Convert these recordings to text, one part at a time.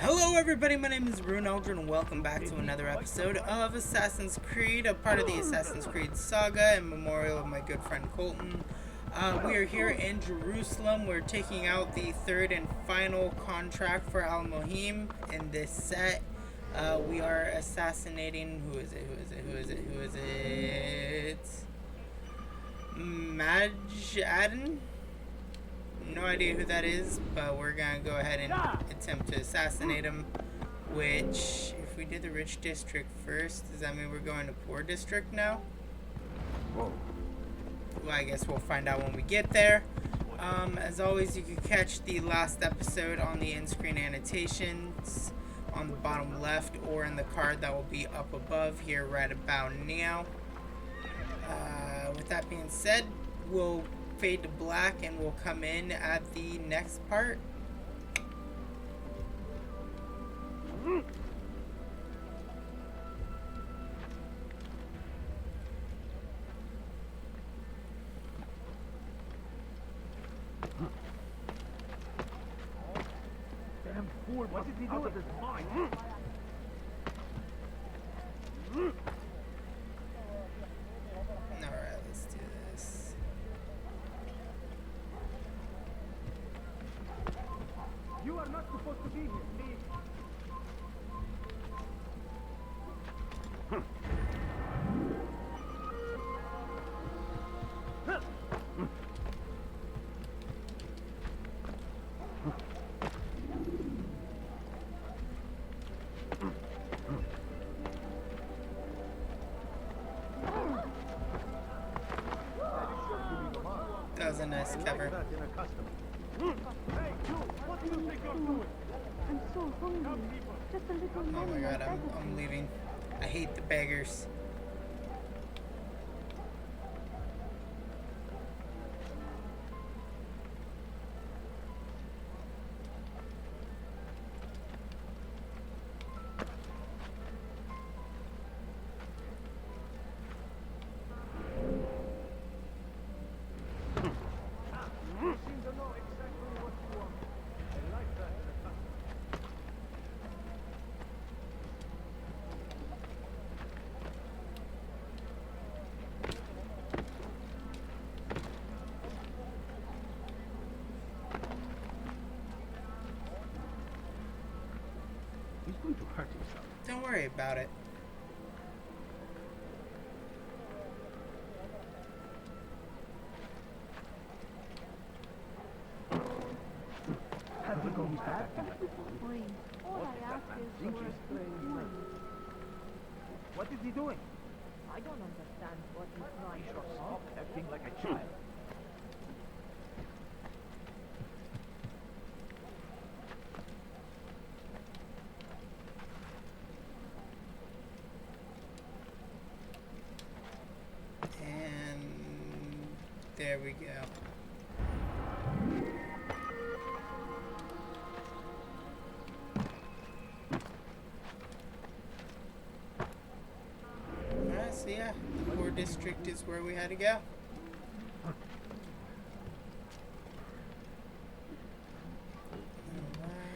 Hello everybody, my name is Rune Eldrin and welcome back to another episode of Assassin's Creed, a part of the Assassin's Creed saga in memorial of my good friend Colton. We are here in Jerusalem. We're taking out the third and final contract for Al-Mohim in this set. We are assassinating, who is it? Majd Addin? No idea who that is, but we're gonna go ahead and attempt to assassinate him. Which, if we did the rich district first, does that mean we're going to poor district now? Well, I guess we'll find out when we get there. As always, you can catch the last episode on the in-screen annotations on the bottom left or in the card that will be up above here right about now. With that being said, we'll fade to black and we'll come in at the next part. Damn fool, what is he doing? Out of his mind. Alright, let's do this. You are not supposed to be here, please. That was a nice cover. Hey, you, what do you think you're doing? I'm so hungry. Just a little Oh my money god, like that. I'm leaving. I hate the beggars. You seem to know exactly what you want. I like that in a customer. He's going to hurt himself. Don't worry about it. Have you gone back? Fine. All I ask is for a good food. What is he doing? I don't understand what he's trying to do. Stop acting like a child. And there we go. Alright, so yeah, the poor district is where we had to go.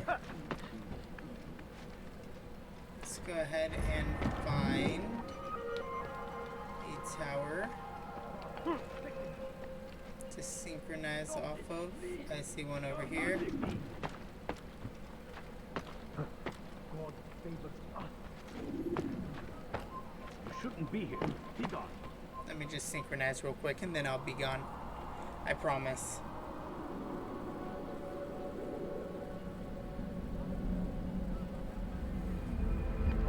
Alright. Let's go ahead and find a tower to synchronize off of. I see one over here. God favors us. You shouldn't be here. Be gone. Let me just synchronize real quick and then I'll be gone. I promise.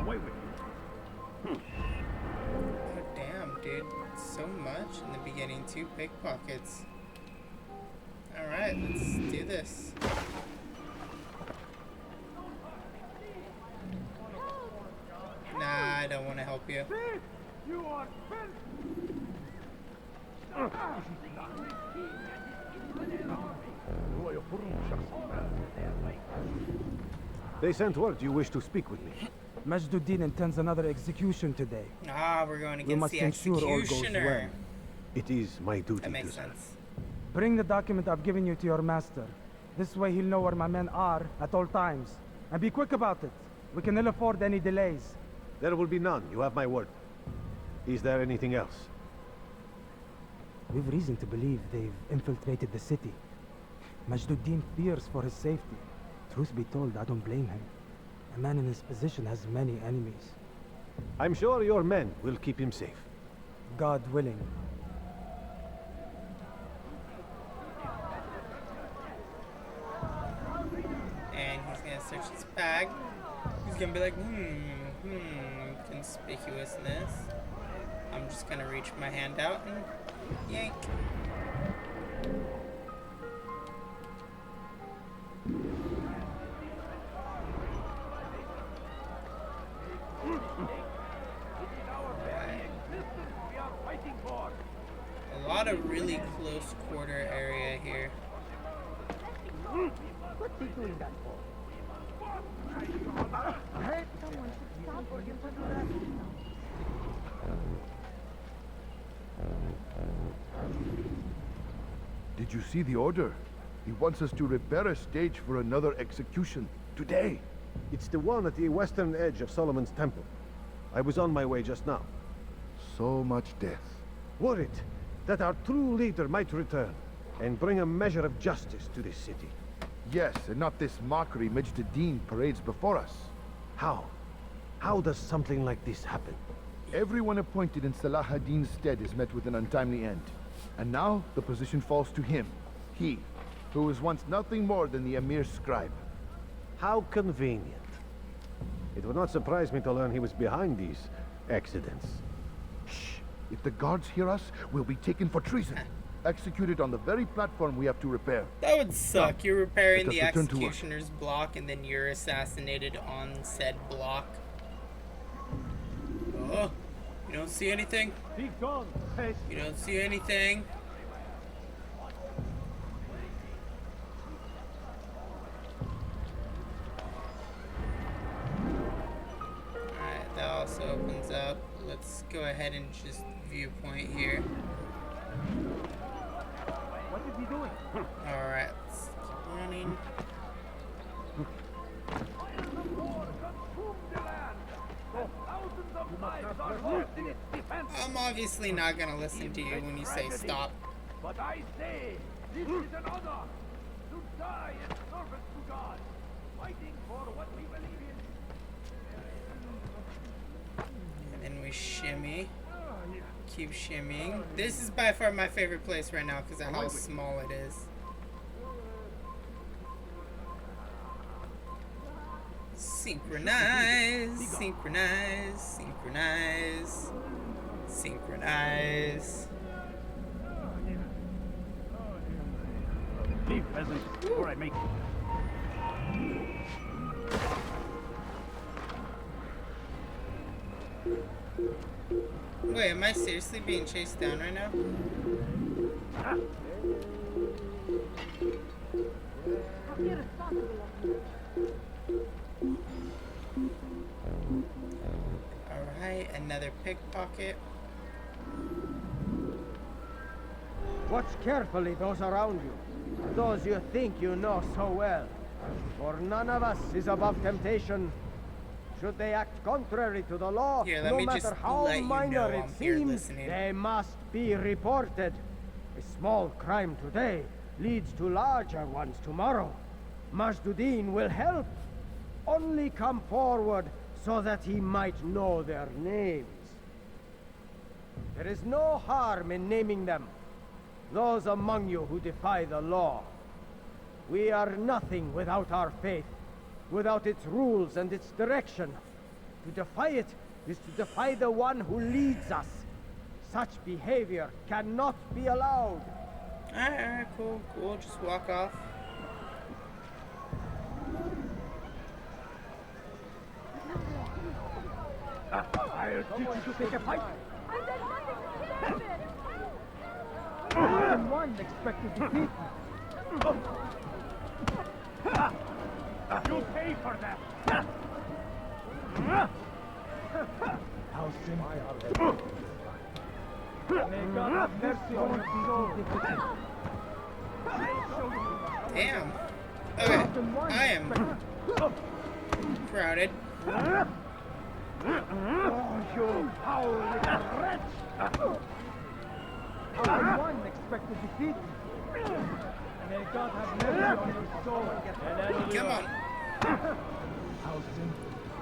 Away with you. Oh damn, dude. So much in the beginning. 2 pickpockets. Alright, let's do this. Nah, I don't want to help you. Thief! You are finished! They sent word you wish to speak with me. Majduddin intends another execution today. Ah, we're going We against must the ensure all goes executioner. well. It is my duty That makes to serve. sense. Bring the document I've given you to your master. This way he'll know where my men are at all times. And be quick about it. We can ill afford any delays. There will be none, you have my word. Is there anything else? We've reason to believe they've infiltrated the city. Majd Addin fears for his safety. Truth be told, I don't blame him. A man in his position has many enemies. I'm sure your men will keep him safe. God willing. And he's gonna search his bag. He's gonna be like, conspicuousness. I'm just gonna reach my hand out and yank. A lot of really close quarter area here. What's he doing that for? Someone should stop or give her that. Did you see the order? He wants us to repair a stage for another execution. Today. It's the one at the western edge of Solomon's temple. I was on my way just now. So much death. Worried that our true leader might return and bring a measure of justice to this city. Yes, and not this mockery Majd Addin parades before us. How? How does something like this happen? Everyone appointed in Salah ad-Din's stead is met with an untimely end. And now, the position falls to him. He, who was once nothing more than the Emir's scribe. How convenient. It would not surprise me to learn he was behind these accidents. Shh! If the guards hear us, we'll be taken for treason. Executed on the very platform we have to repair. That would suck. You're repairing Let the us return to work. executioner's block and then you're assassinated on said block. Oh, you don't see anything? Be gone, pest. You don't see anything? Alright, that also opens up. Let's go ahead and just viewpoint here. What is he doing? Alright, let's keep running. I'm obviously not gonna listen to you when you say stop. But I say, this is an honor to die in service to God, fighting for what we believe in. And then we shimmy. Keep shimmying. This is by far my favorite place right now because of how small it is. Synchronize, synchronize, synchronize, synchronize. Leave, peasant, before I make it. Wait, am I seriously being chased down right now? How irresponsible of you. Alright, another pickpocket. Watch carefully those around you, those you think you know so well. For none of us is above temptation. Should they act contrary to the law, Here, let no me matter just how let you minor know it I'm here seems, listening. they must be reported. A small crime today leads to larger ones tomorrow. Majd Addin will help. Only come forward so that he might know their names. There is no harm in naming them. Those among you who defy the law. We are nothing without our faith, without its rules and its direction. To defy it is to defy the one who leads us. Such behavior cannot be allowed. Alright, cool, cool. Just walk off. I'll teach you to take a fight. I did nothing to him. More than one expected defeat. You pay for that. How simple. May God have mercy on your soul. Damn. Okay, I am surrounded. Oh, you foul little wretch! How one expect to defeat? May God have mercy on your soul and get Come on. Altair.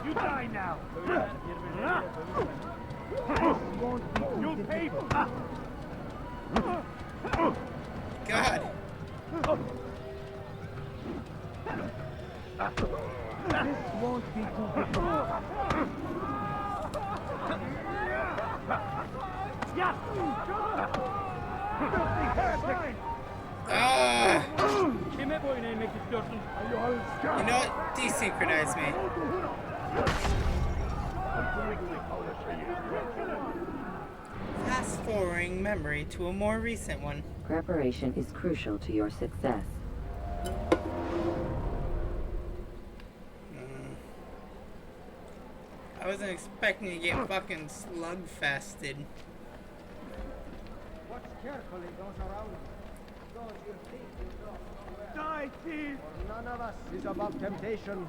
You die now! You'll pay for God. this won't be too difficult. Ah. Kime boyun eğmek istiyorsun? You know what? Desynchronize me. Fast forwarding memory to a more recent one. Preparation is crucial to your success. I wasn't expecting to get fucking slug-fasted. Watch carefully those around you. Those you think you know. Die, thief! For none of us is above temptation.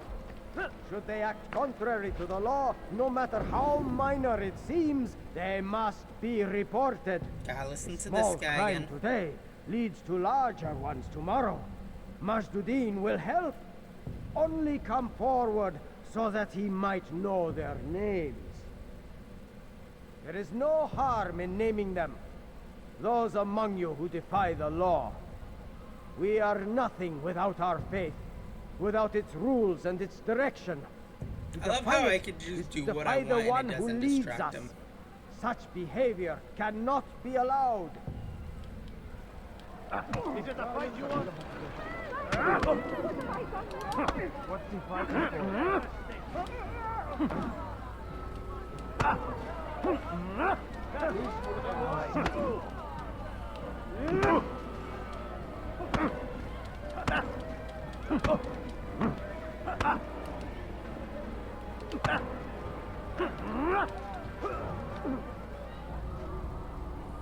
Should they act contrary to the law, no matter how minor it seems, they must be reported. Gotta listen to Small this guy crime again. today leads to larger ones tomorrow. Majd Addin will help. Only come forward so that he might know their names. There is no harm in naming them. Those among you who defy the law. We are nothing without our faith, without its rules and its direction. To I love defy how I it could is just to do what defy I the want one and it who doesn't leads distract us. him. Such behavior cannot be allowed. Is it a fight you want? What's he fighting for?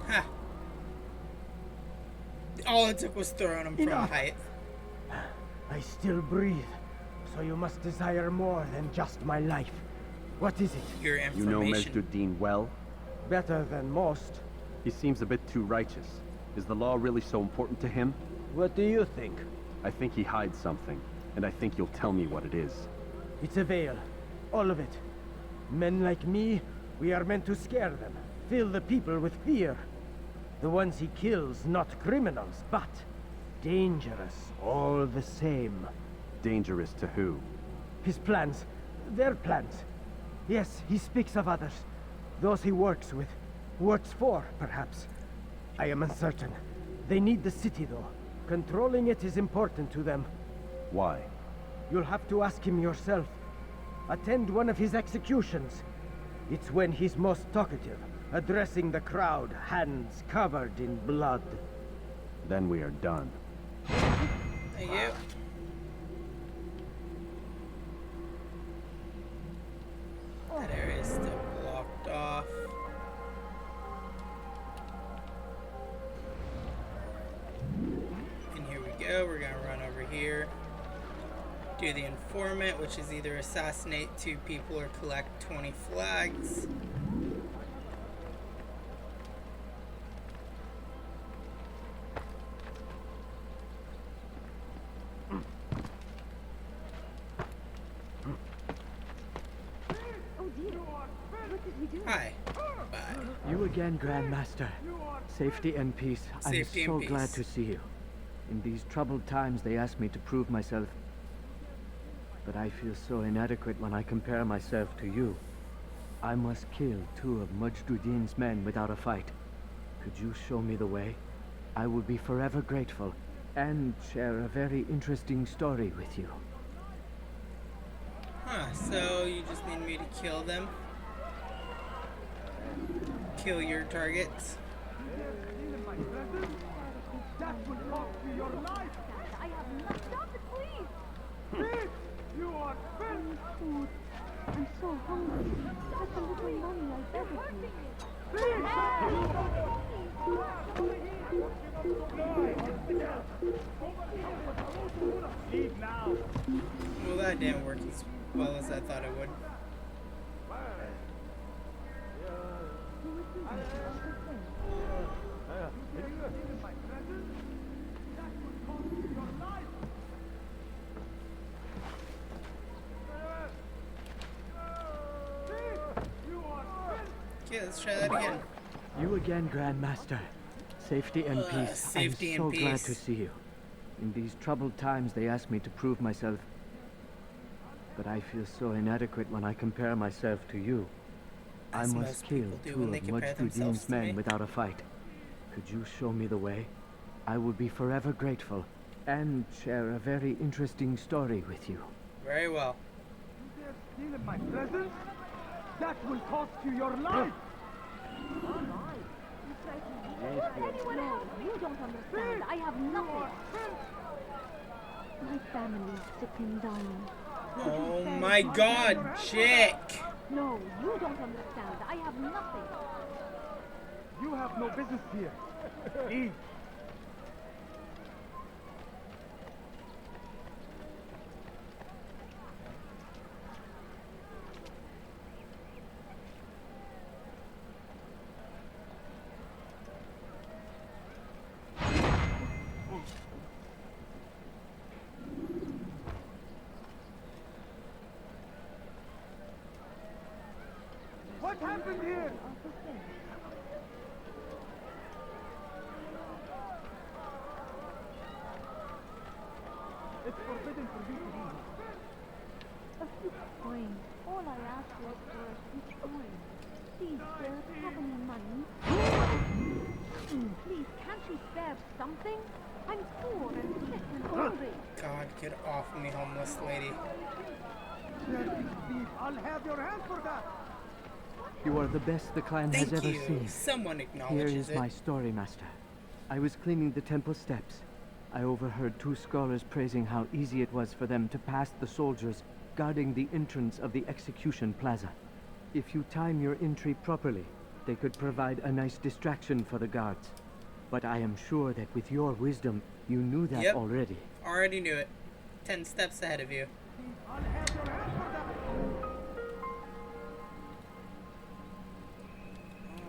Ha. All it took was throwing him from Enough. height. I still breathe, so you must desire more than just my life. What is it? Your You know Majd information. Addin well? Better than most. He seems a bit too righteous. Is the law really so important to him? What do you think? I think he hides something, and I think you'll tell me what it is. It's a veil. All of it. Men like me, we are meant to scare them, fill the people with fear. The ones he kills, not criminals, but dangerous all the same. Dangerous to who? His plans, their plans. Yes, he speaks of others. Those he works with, works for, perhaps. I am uncertain. They need the city, though. Controlling it is important to them. Why? You'll have to ask him yourself. Attend one of his executions. It's when he's most talkative, addressing the crowd, hands covered in blood. Then we are done. Thank you. That area is still blocked off. And here we go. We're gonna run over here. Do the informant, which is either assassinate 2 people or collect 20 flags. Oh dear. What did we do? Hi. Bye. You again, Grand Master. Safety and peace. Safety I'm and so glad peace. to see you. In these troubled times, they asked me to prove myself. But I feel so inadequate when I compare myself to you. I must kill 2 of Majd Addin's men without a fight. Could you show me the way? I will be forever grateful, and share a very interesting story with you. Huh, so you just need me to kill them? Kill your targets? That will cost you your life! I have not. Stop it, please. Thief! You are filth! Food. I'm so hungry. Just a little money, I beg of you. Leave now! Well, that didn't work as well as I thought it would. Okay, let's try that again. You again, Grand Master. Safety and peace. Safety I'm and so glad peace. to see you. In these troubled times, they asked me to prove myself. But I feel so inadequate when I compare myself to you. As I must most kill people do two when they of compare Majd themselves Addin's to me. men without a fight. Could you show me the way? I will be forever grateful and share a very interesting story with you. Very well. You dare steal in my presence? That will cost you your life! Anyone else? You don't understand. I have nothing. My family's sick and dying. Oh my god, chick! No, you don't understand. I have nothing. You have no business here. Leave. What happened here? It's forbidden for you to be here. A few coins. All I asked was for a few coins. Please, sir, have any money? Please, can't you spare something? I'm poor and sick and hungry. God, get off me, homeless lady. Please, I'll have your hand for that. You are the best the clan Thank has ever you. seen. Someone Here acknowledges is it. my story, Master. I was cleaning the temple steps. I overheard two scholars praising how easy it was for them to pass the soldiers guarding the entrance of the execution plaza. If you time your entry properly, they could provide a nice distraction for the guards. But I am sure that with your wisdom, you knew that Yep. already. Already knew it. 10 steps ahead of you. I'll have your hand for that.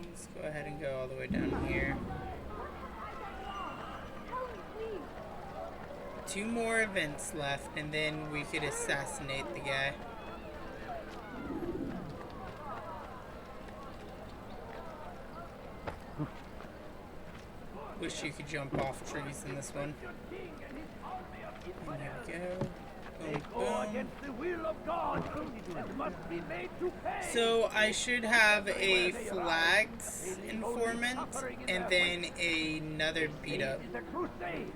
Let's go ahead and go all the way down here. Help me, please. 2 more events left, and then we could assassinate the guy. Wish you could jump off trees in this one. And there we go. Boom, Go boom. against the will of God and must be made to pay. So I should have a flags informant and then another beat up. This is a crusade.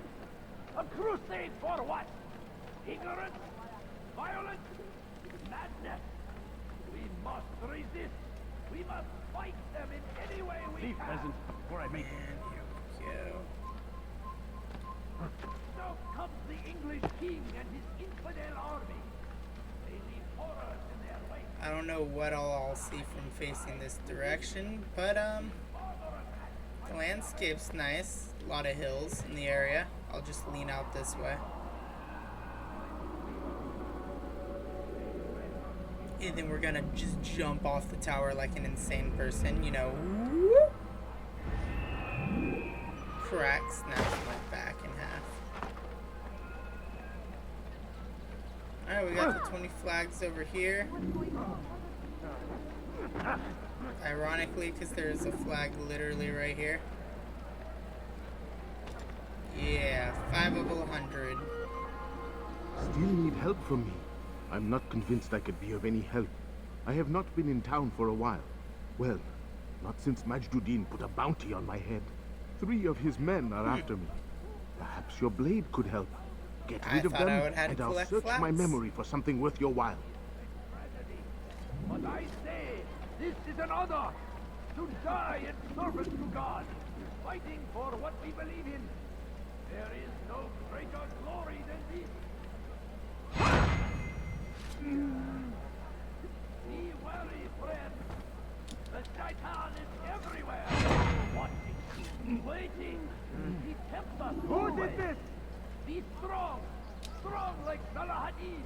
A crusade for what? Ignorance? Violence? Madness? We must resist. We must fight them in any way we can. Peasants, before I make And here we go. Now comes the English king and his infidel army. They leave horrors in their wake. I don't know what I'll see from facing this direction, but the landscape's nice. A lot of hills in the area. I'll just lean out this way. And then we're gonna just jump off the tower like an insane person, you know. Whoop. Crack, snaps my back in half. Alright, we got the 20 flags over here. Ironically, because there's a flag literally right here. Yeah, 5 of 100. Still need help from me. I'm not convinced I could be of any help. I have not been in town for a while. Well, not since Majd Addin put a bounty on my head. 3 of his men are after me. Perhaps your blade could help. Get I rid of thought I them, would have and to I'll collect search my flags. memory for something worth your while. But I say, this is an honor. To die in service to God. Fighting for what we believe in. There is no greater glory than this. Be wary, friend. The Shaitan is everywhere. Watching, waiting. He tempts us. Who did this? Be strong. Strong like Salah ad-Din.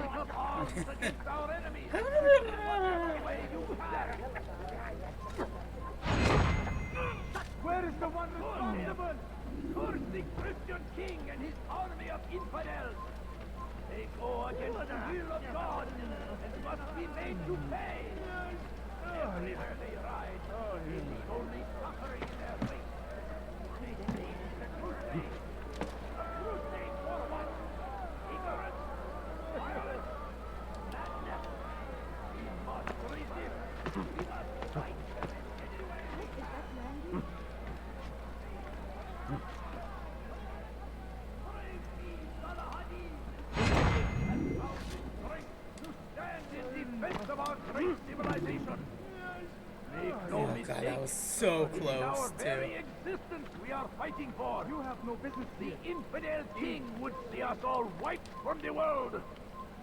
Take up arms. us against our enemies in whatever way you can. Where is the one responsible? Curse the Christian king and his army of infidels. They go against the will of God and must be made to pay. Everywhere they ride, they see only suffering in their wake. They say it's a crusade. A crusade for what? Ignorance, violence, madness. We must resist. We must fight them in any way. Is that Randy? Praise be Salah Hadid. And found the strength to stand in defense of our great civilization. Make no Oh god, mistake. that was so In close our too. very existence we are fighting for. You have no business. The infidel king would see us all wiped from the world.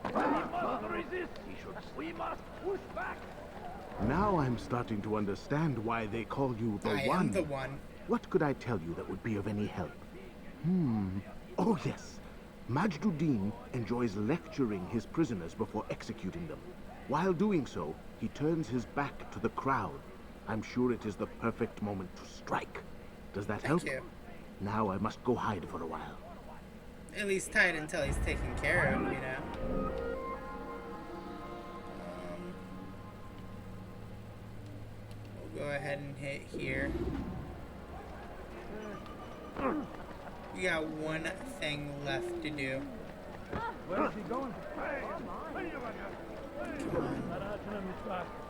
We must resist. We must push back. Now I'm starting to understand why they call you the I One. am the one. What could I tell you that would be of any help? Oh yes. Majd Addin enjoys lecturing his prisoners before executing them. While doing so, he turns his back to the crowd. I'm sure it is the perfect moment to strike. Does that help? Thank you. Now I must go hide for a while. At least tied until he's taken care of, you know. We'll go ahead and hit here. We got one thing left to do. Where is he going?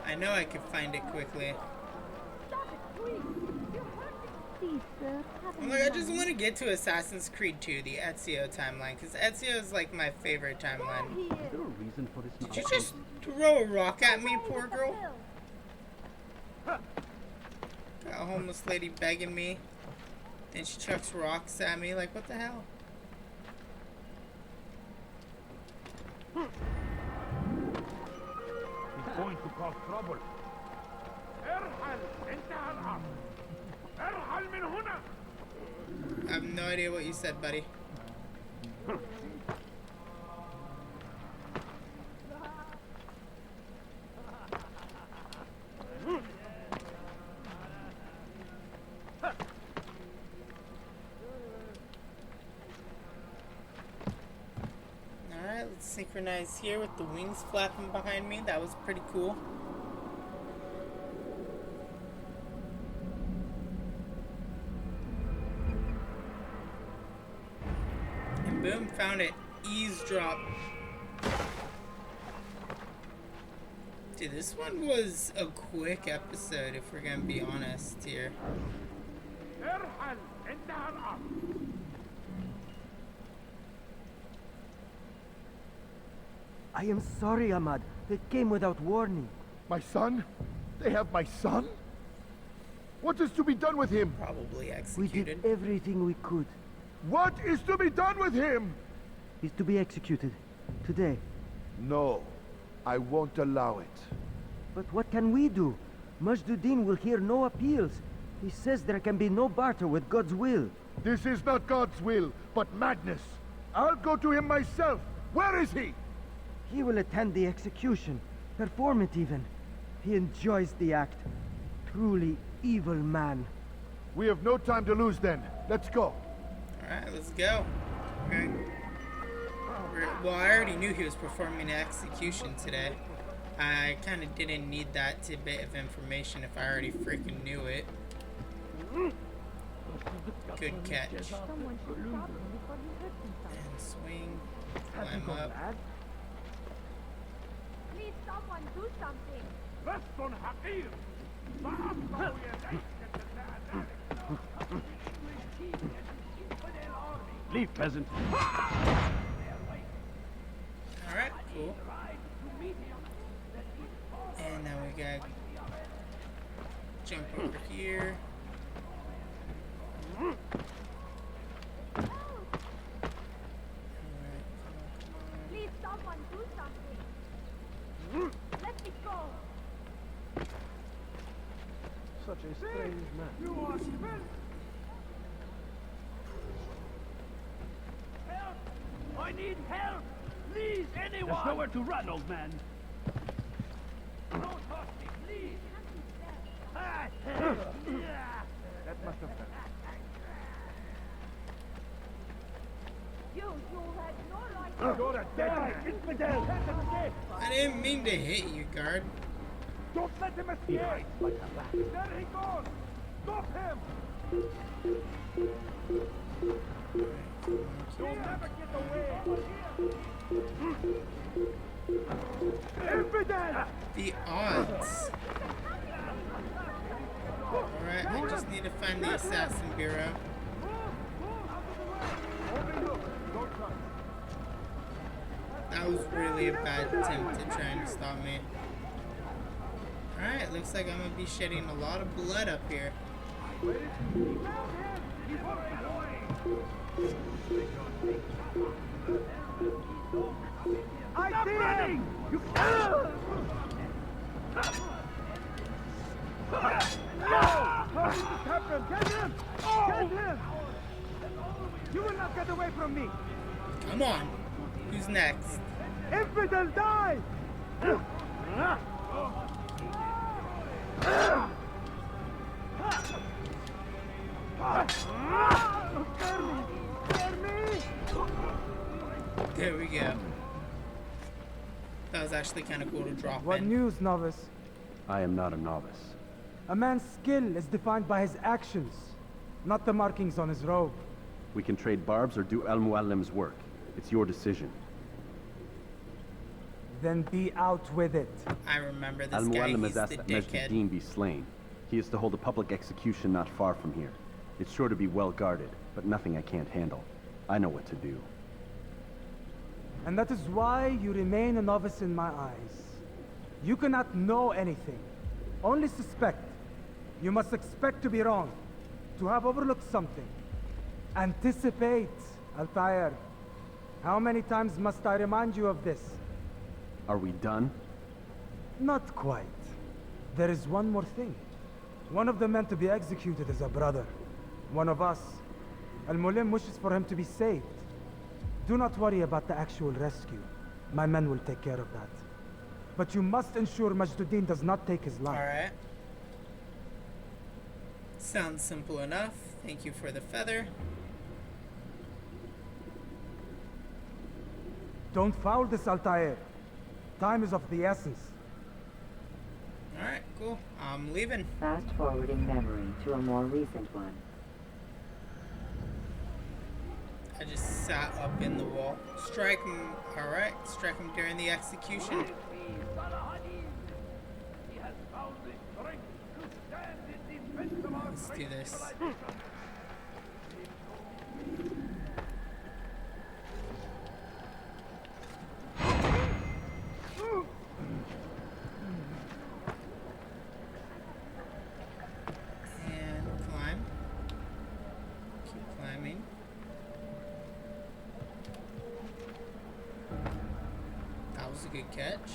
I know I could find it quickly. Stop it, please. You're hurting. Please, sir. Have I'm like, I just want to get to Assassin's Creed 2, the Ezio timeline, because Ezio is like my favorite timeline. Here. Is there a reason for this? Did you just throw a rock at me, poor girl? Got a homeless lady begging me. Then she chucks rocks at me, like, what the hell? He's going to cause trouble. ارحل انتهى الامر. ارحل من هنا. I have no idea what you said, buddy. Alright, let's synchronize here with the wings flapping behind me. That was pretty cool. And boom, found it. Eavesdrop. Dude, this one was a quick episode, if we're gonna be honest here. ارحل انتهى الامر. I am sorry, Ahmad. They came without warning. My son? They have my son? What is to be done with him? Probably We executed. did everything we could. What is to be done with him? He's to be executed. Today. No, I won't allow it. But what can we do? Majd Addin will hear no appeals. He says there can be no barter with God's will. This is not God's will, but madness. I'll go to him myself. Where is he? He will attend the execution. Perform it even. He enjoys the act. Truly evil man. We have no time to lose then. Let's go. Alright, let's go. Okay. Well, I already knew he was performing an execution today. I kind of didn't need that tidbit of information if I already freaking knew it. Good catch. Someone should stop him before he hurts himself. And swing. Climb up. Please, someone do something. لست حقير. سأقطع يديك تتنازل. Leave, peasant. Alright, cool. And now we gotta jump over here. Alright, Please, someone do something. Let me go. Such a strange man. You are spent. Help! I need help! Leave! Please, anyone! There's nowhere to run, old man. Don't touch me, please! That must have hurt. You had no right You're a dead man! Infidel! Let him escape! I didn't mean to hit you, guard. Don't let him escape! There he goes! Stop him! You'll never get away! Infidel! The odds. Alright, I just need to find the Assassin Bureau. That was really a bad attempt at trying to stop me. Alright, looks like I'm gonna be shedding a lot of blood up here. Stop running! You Captain, get him! Get him! You will not get away from me! Come on. Who's next? Infidel, die! There we go. That was actually kind of cool to drop What in. news, novice? I am not a novice. A man's skill is defined by his actions, not the markings on his robe. We can trade barbs or do Al Mualim's work. It's your decision. Then be out with it. I remember this Al guy. Mualim He's has asked the that dickhead. Majd be slain. He is to hold a public execution not far from here. It's sure to be well guarded, but nothing I can't handle. I know what to do. And that is why you remain a novice in my eyes. You cannot know anything, only suspect. You must expect to be wrong, to have overlooked something. Anticipate, Altair. How many times must I remind you of this? Are we done? Not quite. There is one more thing. One of the men to be executed is a brother. One of us. Al-Mualim wishes for him to be saved. Do not worry about the actual rescue. My men will take care of that. But you must ensure Majd Addin does not take his life. Alright. Sounds simple enough. Thank you for the feather. Don't foul this, Altair. Time is of the essence. Alright, cool. I'm leaving. Fast forwarding memory to a more recent one. I just sat up in the wall. Strike him. Alright, strike him during the execution. He has found the strength to stand in defense of our Let's do great this. civilization. And climb. Keep climbing. That was a good catch.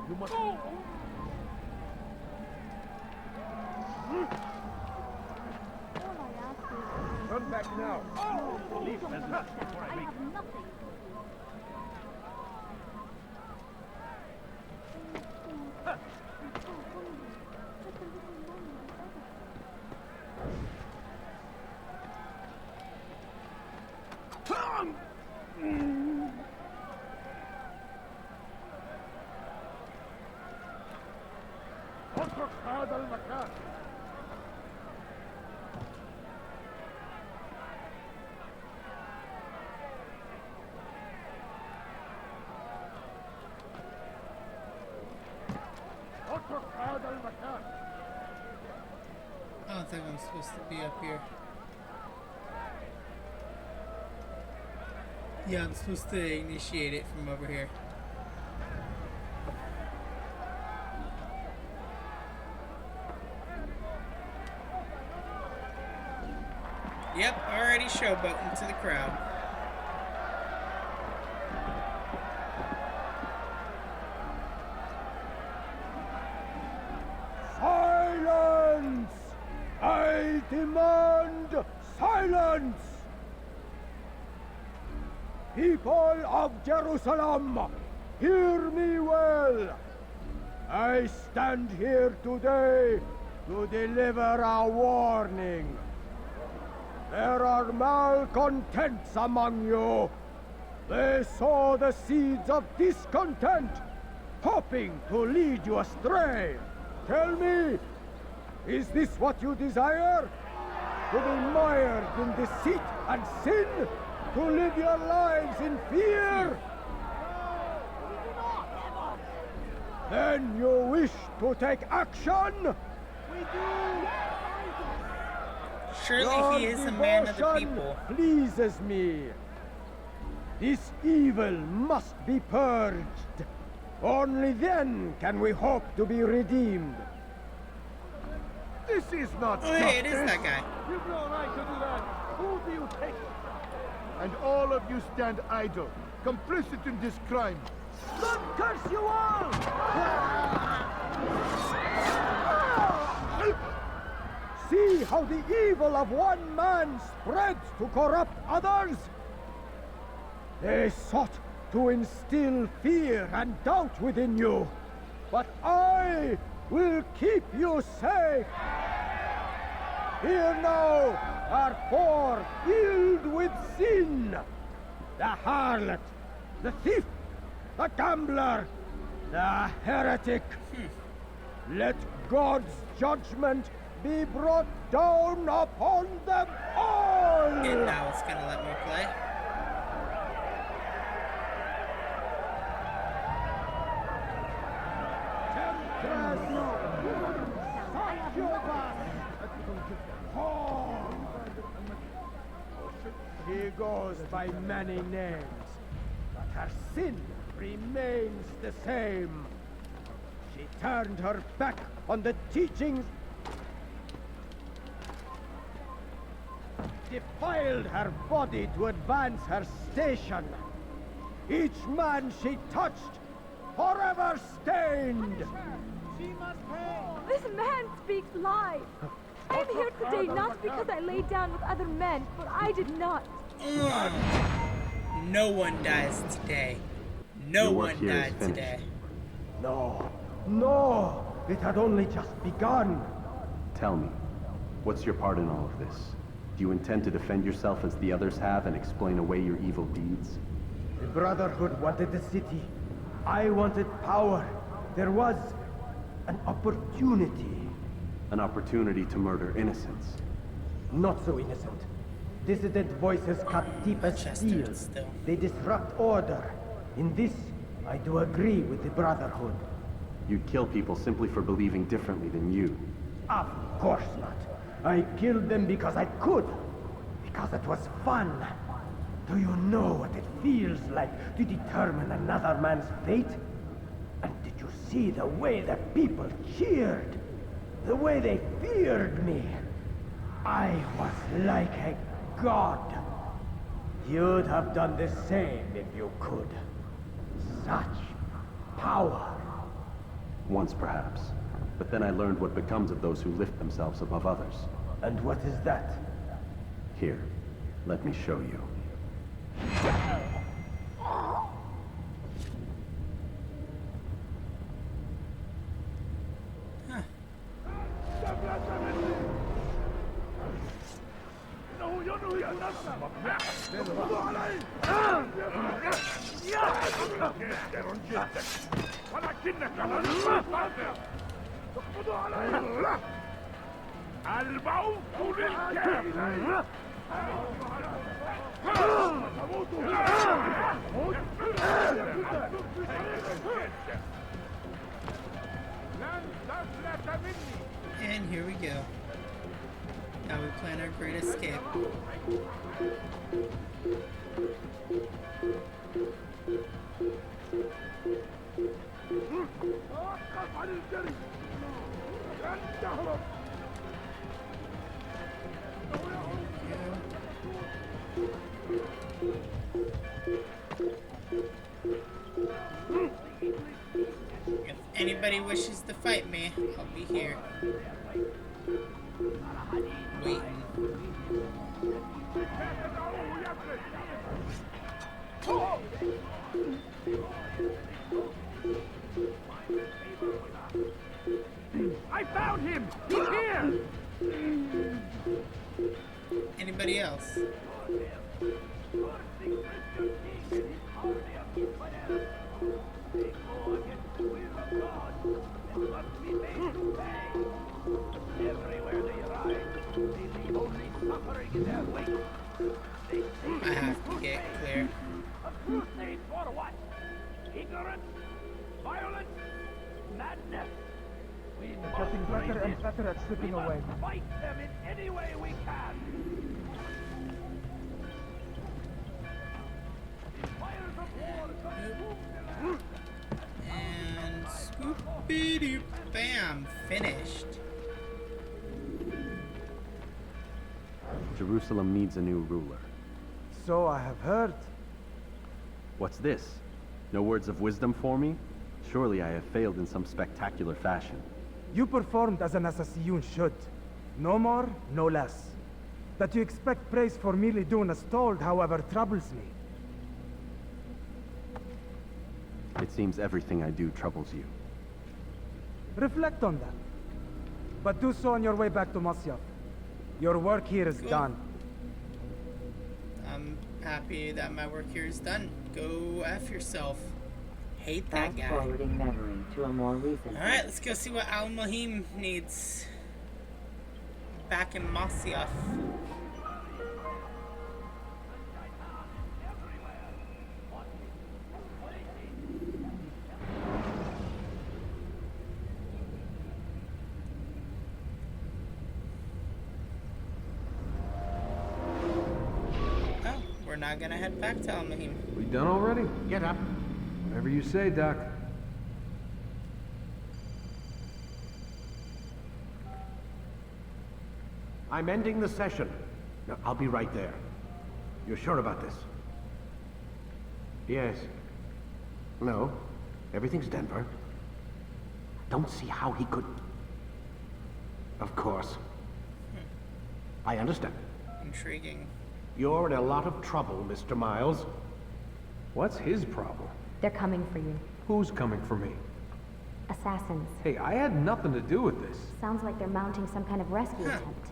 You must All I ask is, Turn back now. leave don't business understand. before I I make have nothing. اترك هذا المكان. اترك هذا المكان. I don't think I'm supposed to be up here. Yeah, I'm supposed to initiate it from over here. Yep, already showboating to the crowd. Silence! I demand silence! of Jerusalem, hear me well. I stand here today to deliver a warning. There are malcontents among you. They sow the seeds of discontent, hoping to lead you astray. Tell me, is this what you desire? To be mired in deceit and sin? To live your lives in fear? Then you wish to take action? We do. Surely he is a man of the people. Pleases me. This evil must be purged. Only then can we hope to be redeemed. This is not Oh, hey, it is that guy. You've no right to do that. Who do you take? And all of you stand idle, complicit in this crime. God curse you all! See how the evil of one man spreads to corrupt others? They sought to instill fear and doubt within you, but I will keep you safe. Here now are four filled with sin: the harlot, the thief, the gambler, the heretic. Let God's judgment be brought down upon them all! And now it's gonna let me play. She goes by many names, but her sin remains the same. She turned her back on the teachings, defiled her body to advance her station. Each man she touched, forever stained. She must pay. This man speaks lies. I am here today not because I lay down with other men, for I did not. No one dies today. No Your work one here is died finished. today. No, no, it had only just begun. Tell me, what's your part in all of this? Do you intend to defend yourself as the others have and explain away your evil deeds? The Brotherhood wanted the city. I wanted power. There was an opportunity. An opportunity to murder innocents. Not so innocent. Dissident voices cut deep as steel. Chesterton still. They disrupt order. In this, I do agree with the Brotherhood. You'd kill people simply for believing differently than you. Of course not. I killed them because I could. Because it was fun. Do you know what it feels like to determine another man's fate? And did you see the way the people cheered? The way they feared me? I was like a god. You'd have done the same if you could. Such power. Once perhaps. But then I learned what becomes of those who lift themselves above others. And what is that? Here, let me show you. الموت للكافر And here we go. Now we plan our great escape. If anybody wishes to fight me, I'll be here. Waiting. I found him! He's here! Anybody else? Everywhere they ride, they leave only suffering in their wake. I have to get clear. A crusade for what? Ignorance, violence, madness. We must Getting better and better at slipping we away. must fight them in any way we can. The fires of war consume the land. And scoopy bam, finished. Jerusalem needs a new ruler. So I have heard. What's this? No words of wisdom for me? Surely I have failed in some spectacular fashion. You performed as an assassin should. No more, no less. That you expect praise for merely doing as told, however, troubles me. It seems everything I do troubles you. Reflect on that. But do so on your way back to Masyaf. Your work here is Cool. done. I'm happy that my work here is done. Go F yourself. Hate that Fast guy. forwarding memory to a more recent. Alright, let's go see what Al-Mahim needs. Back in Masyaf. Oh, we're not gonna head back to Al-Mahim. We done already? Get up. Whatever you say, Doc. I'm ending the session. No, I'll be right there. You're sure about this? Yes. No. Everything's Denver. Don't see how he could... Of course. I understand. Intriguing. You're in a lot of trouble, Mr. Miles. What's his problem? They're coming for you. Who's coming for me? Assassins. Hey, I had nothing to do with this. Sounds like they're mounting some kind of rescue Huh. attempt.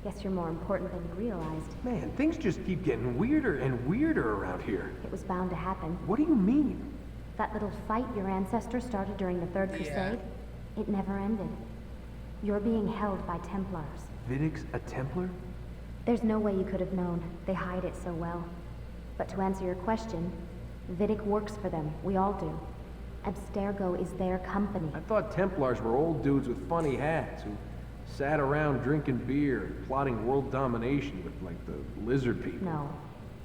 Guess you're more important than you realized. Man, things just keep getting weirder and weirder around here. It was bound to happen. What do you mean? That little fight your ancestors started during the Third Yeah. Crusade, it never ended. You're being held by Templars. Vidic's a Templar? There's no way you could have known. They hide it so well. But to answer your question, Vidic works for them. We all do. Abstergo is their company. I thought Templars were old dudes with funny hats who sat around drinking beer and plotting world domination with, like, the lizard people. No.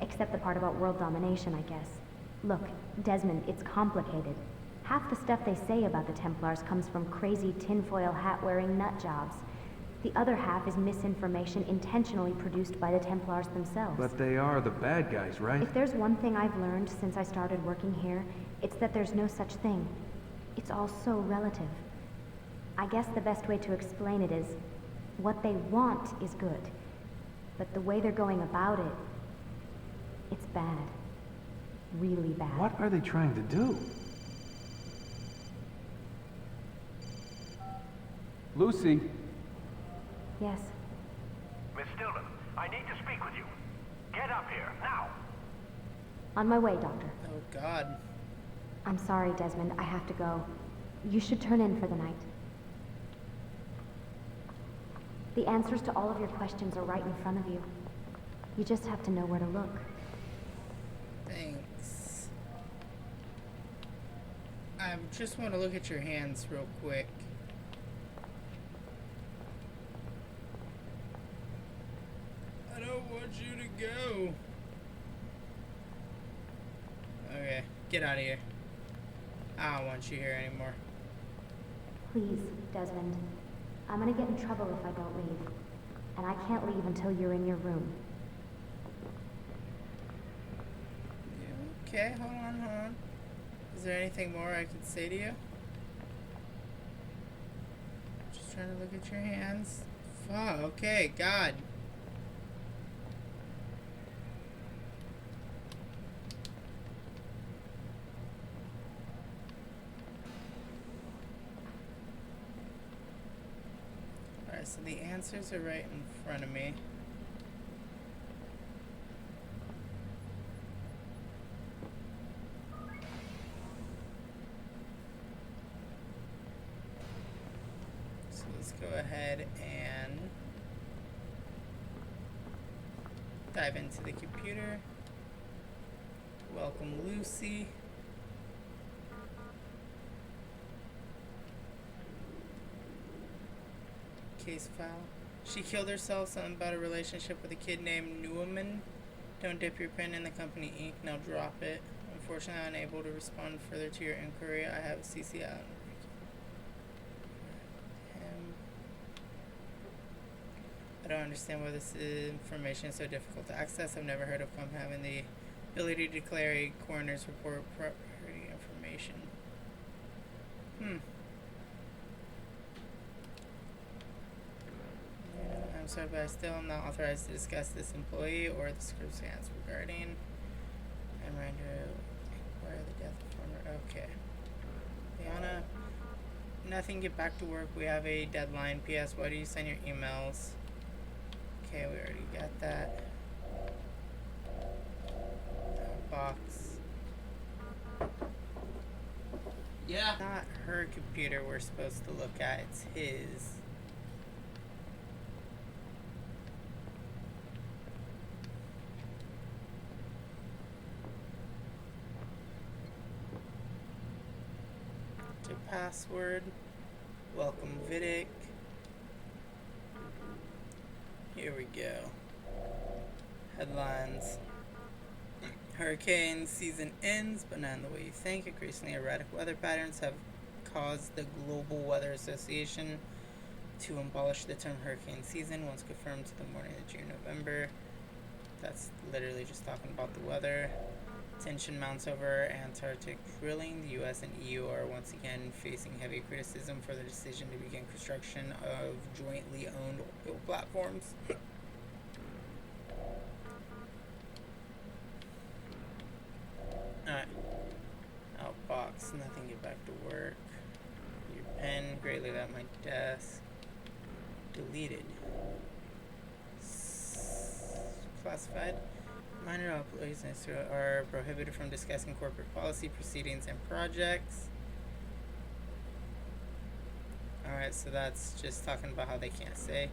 Except the part about world domination, I guess. Look, Desmond, it's complicated. Half the stuff they say about the Templars comes from crazy tinfoil hat-wearing nut jobs. The other half is misinformation intentionally produced by the Templars themselves. But they are the bad guys, right? If there's one thing I've learned since I started working here, it's that there's no such thing. It's all so relative. I guess the best way to explain it is, what they want is good. But the way they're going about it, it's bad. Really bad. What are they trying to do? Lucy, Yes. Miss Stillman, I need to speak with you. Get up here, now! On my way, Doctor. Oh God. I'm sorry, Desmond. I have to go. You should turn in for the night. The answers to all of your questions are right in front of you. You just have to know where to look. Thanks. I just want to look at your hands real quick. I don't want you to go. Okay, get out of here. I don't want you here anymore. Please, Desmond. I'm gonna get in trouble if I don't leave. And I can't leave until you're in your room. Okay, hold on. Is there anything more I can say to you? Just trying to look at your hands. Fuck, okay, God. Alright, so the answers are right in front of me. So let's go ahead and dive into the computer. Welcome Lucy. Case file. She killed herself. Something about a relationship with a kid named Mualim. Don't dip your pen in the company ink. Now drop it. Unfortunately, I'm unable to respond further to your inquiry. I have a CC out. I don't understand why this information is so difficult to access. I've never heard of them having the ability to declare a coroner's report property information. I'm sorry, but I still am not authorized to discuss this employee or the circumstance regarding. I'm ready to inquire the death of former. Okay. Liana, nothing. Get back to work. We have a deadline. P.S. Why do you send your emails? Okay, we already got that. Box. Yeah. Not her computer we're supposed to look at. It's his. Password. Welcome Vidic. Here we go. Headlines. Hurricane season ends, but not in the way you think. Increasingly erratic weather patterns have caused the Global Weather Association to abolish the term hurricane season once confirmed to the morning of June, November. That's literally just talking about the weather. Tension mounts over Antarctic drilling. The U.S. and EU are once again facing heavy criticism for the decision to begin construction of jointly owned oil platforms. Alright. Outbox. Nothing. Get back to work. Your pen. Greatly at my desk. Deleted. Classified. Minor employees are prohibited from discussing corporate policy, proceedings, and projects. Alright, so that's just talking about how they can't say.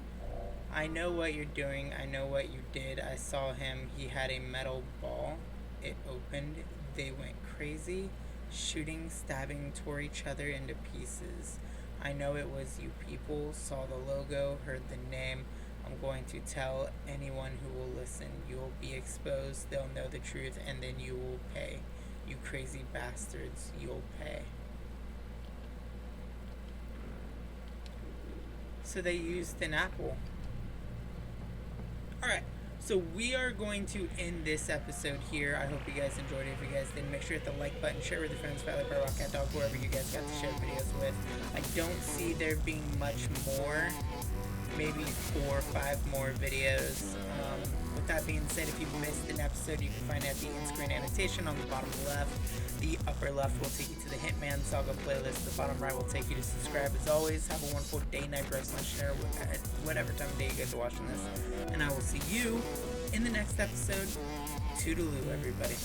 I know what you're doing. I know what you did. I saw him. He had a metal ball. It opened. They went crazy. Shooting, stabbing, tore each other into pieces. I know it was you people. Saw the logo, heard the name. I'm going to tell anyone who will listen. You'll be exposed, they'll know the truth, and then you will pay. You crazy bastards, you'll pay. So they used an apple. Alright, so we are going to end this episode here. I hope you guys enjoyed it. If you guys did, make sure to hit the like button, share with your friends, Valley Bar, Rock Cat Dog, whoever you guys got to share videos with. I don't see there being much more. Maybe 4 or 5 more videos. With that being said, if you missed an episode, you can find it at the in-screen annotation on the bottom left. The upper left will take you to the Hitman Saga playlist. The bottom right will take you to subscribe. As always, have a wonderful day, night, rest, lunch, dinner, at whatever time of day you guys are watching this. And I will see you in the next episode. Toodaloo, everybody.